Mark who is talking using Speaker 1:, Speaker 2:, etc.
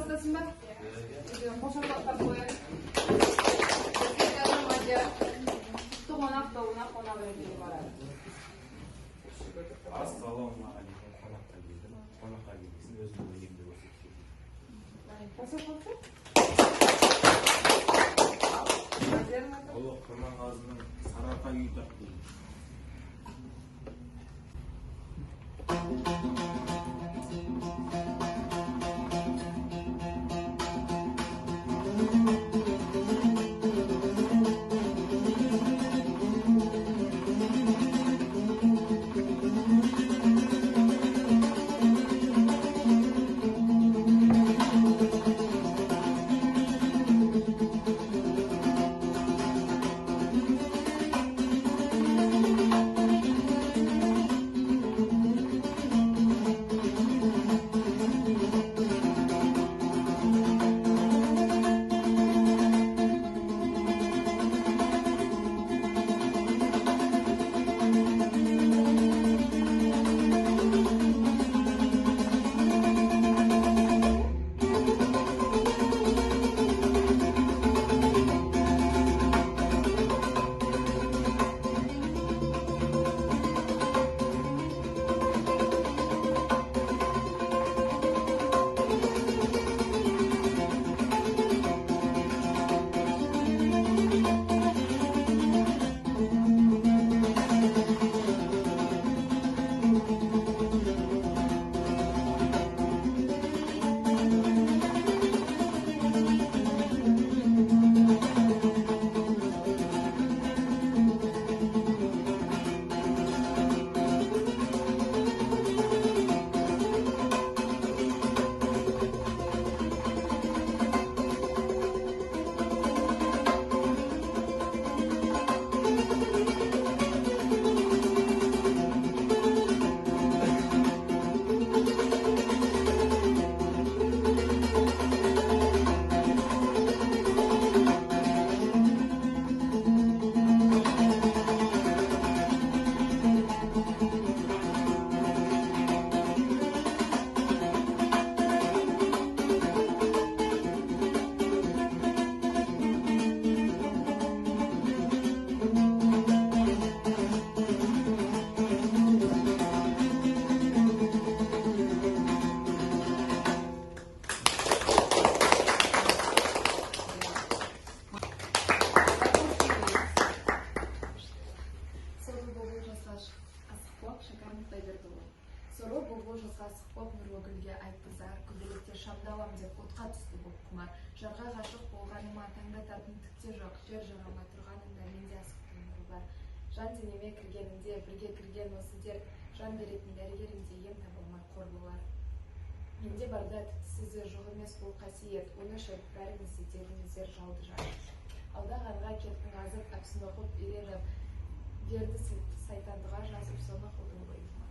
Speaker 1: бастасын ба? Қошақпақтап қояйық. Қонақ ретінде барады.
Speaker 2: Ассалаумағалейкум, қонаққа келдім. Қонаққа келгесін өзімнің өнерімді көрсетейін. Ұлы Құрманғазының Сарыарқа үйі тартты.
Speaker 1: Сору бұлбұл жазға сықпоп нұрлы гүлге айтқызар, күнделікте шамдалам деп отқа түсті боп құмар. Жарға ғашық болғаныма таңдататын тікте жоқ, жер жарамай тұрғанымда менде асықтың нұры бар. Жан денеме кіргенінде бірге кірген осы дерт, жан беретін дәрігерімде ем табылмай қор болар. Менде барда тіпсізі жоқ емес бұл қасиет, оны шөп бәріңізде дедіңіздер жауды жар. Алдағанға кеттің азып, әпсін оқып үйреніп, берді сайтандыға жазып соны қылдың бойыма.